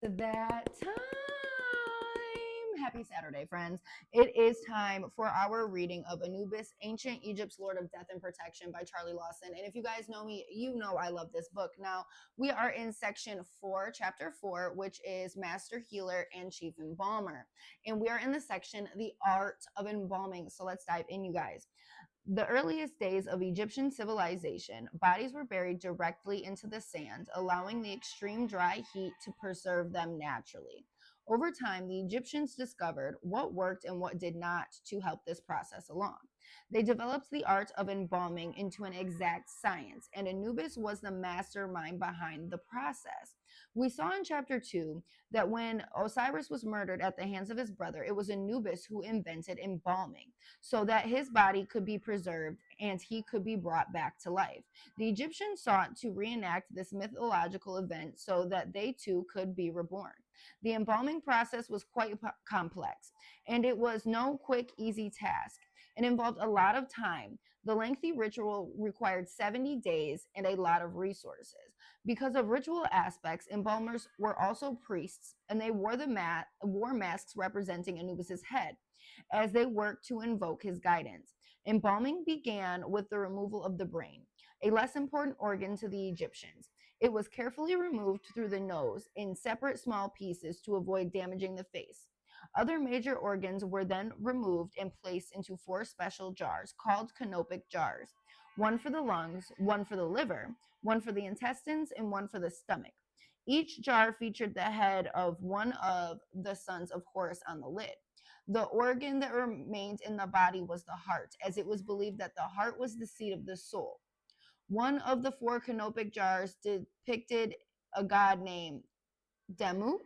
That time. Happy Saturday, friends. It is time for our reading of Anubis, Ancient Egypt's Lord of Death and Protection by Charlie Lawson. And if you guys know me, you know I love this book. Now, we are in section 4, chapter 4, which is Master Healer and Chief Embalmer. And we are in the section, The Art of Embalming. So let's dive in, you guys. The earliest days of Egyptian civilization, bodies were buried directly into the sand, allowing the extreme dry heat to preserve them naturally. Over time, the Egyptians discovered what worked and what did not to help this process along. They developed the art of embalming into an exact science, and Anubis was the mastermind behind the process. We saw in chapter 2 that when Osiris was murdered at the hands of his brother, it was Anubis who invented embalming so that his body could be preserved and he could be brought back to life. The Egyptians sought to reenact this mythological event so that they too could be reborn. The embalming process was quite complex, and it was no quick, easy task. It involved a lot of time. The lengthy ritual required 70 days and a lot of resources. Because of ritual aspects, embalmers were also priests, and they wore masks representing Anubis's head as they worked to invoke his guidance. Embalming began with the removal of the brain, a less important organ to the Egyptians. It was carefully removed through the nose in separate small pieces to avoid damaging the face. Other major organs were then removed and placed into 4 special jars called canopic jars, one for the lungs, one for the liver, one for the intestines, and one for the stomach. Each jar featured the head of one of the sons of Horus on the lid. The organ that remained in the body was the heart, as it was believed that the heart was the seat of the soul. One of the 4 canopic jars depicted a god named Demut.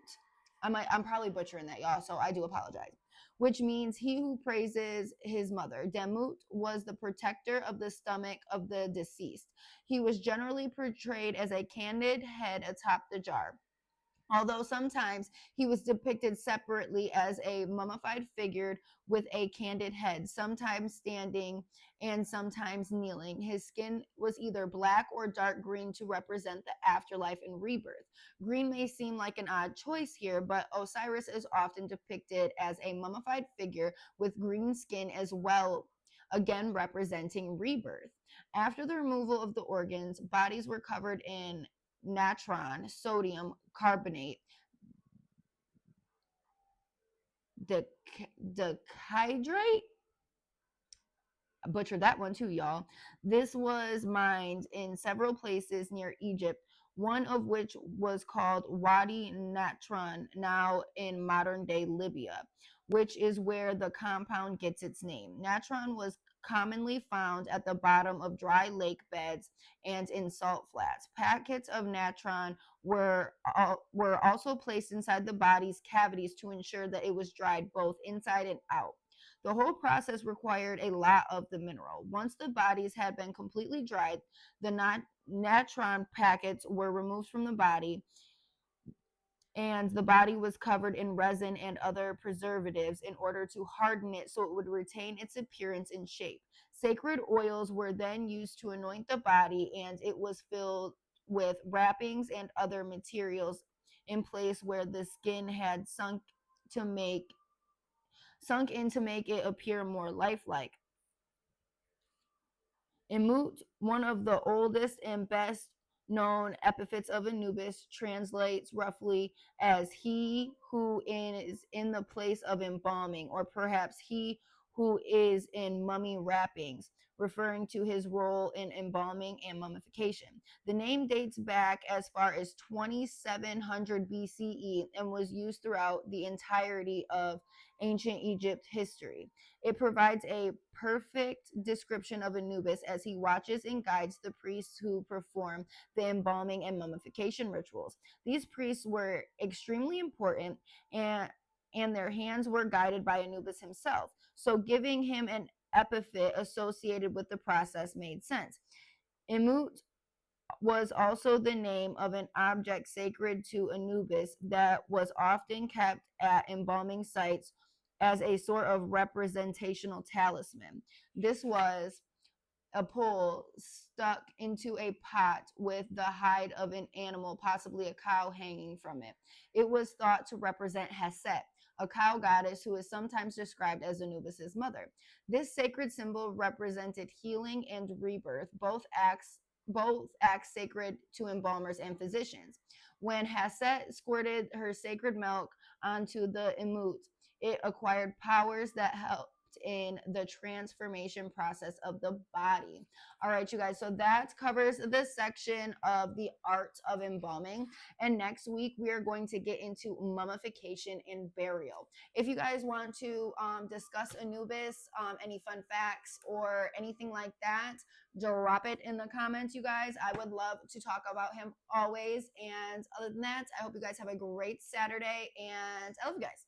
I'm probably butchering that, y'all, so I do apologize. Which means he who praises his mother. Demut was the protector of the stomach of the deceased. He was generally portrayed as a candid head atop the jar, although sometimes he was depicted separately as a mummified figure with a candid head, sometimes standing and sometimes kneeling. His skin was either black or dark green to represent the afterlife and rebirth. Green may seem like an odd choice here, but Osiris is often depicted as a mummified figure with green skin as well, again representing rebirth. After the removal of the organs, bodies were covered in natron, sodium carbonate, dehydrate. I butchered that one too, y'all. This was mined in several places near Egypt, one of which was called Wadi Natron, now in modern day Libya, which is where the compound gets its name. Natron was commonly found at the bottom of dry lake beds and in salt flats. Packets of natron were also placed inside the body's cavities to ensure that it was dried both inside and out. The whole process required a lot of the mineral. Once the bodies had been completely dried, the natron packets were removed from the body, and the body was covered in resin and other preservatives in order to harden it so it would retain its appearance and shape. Sacred oils were then used to anoint the body, and it was filled with wrappings and other materials in place where the skin had sunk in to make it appear more lifelike. Imut, one of the oldest and best known epithets of Anubis, translates roughly as he who is in the place of embalming, or perhaps he who is in mummy wrappings, referring to his role in embalming and mummification. The name dates back as far as 2700 BCE and was used throughout the entirety of ancient Egypt history. It provides a perfect description of Anubis as he watches and guides the priests who perform the embalming and mummification rituals. These priests were extremely important, and their hands were guided by Anubis himself. So giving him an epithet associated with the process made sense. Imut was also the name of an object sacred to Anubis that was often kept at embalming sites as a sort of representational talisman. This was a pole stuck into a pot with the hide of an animal, possibly a cow, hanging from it. It was thought to represent Hesed, a cow goddess who is sometimes described as Anubis's mother. This sacred symbol represented healing and rebirth, both acts sacred to embalmers and physicians. When Hesed squirted her sacred milk onto the emut, it acquired powers that helped in the transformation process of the body. All right, you guys. So that covers this section of the art of embalming. And next week, we are going to get into mummification and burial. If you guys want to discuss Anubis, any fun facts or anything like that, drop it in the comments, you guys. I would love to talk about him always. And other than that, I hope you guys have a great Saturday, and I love you guys.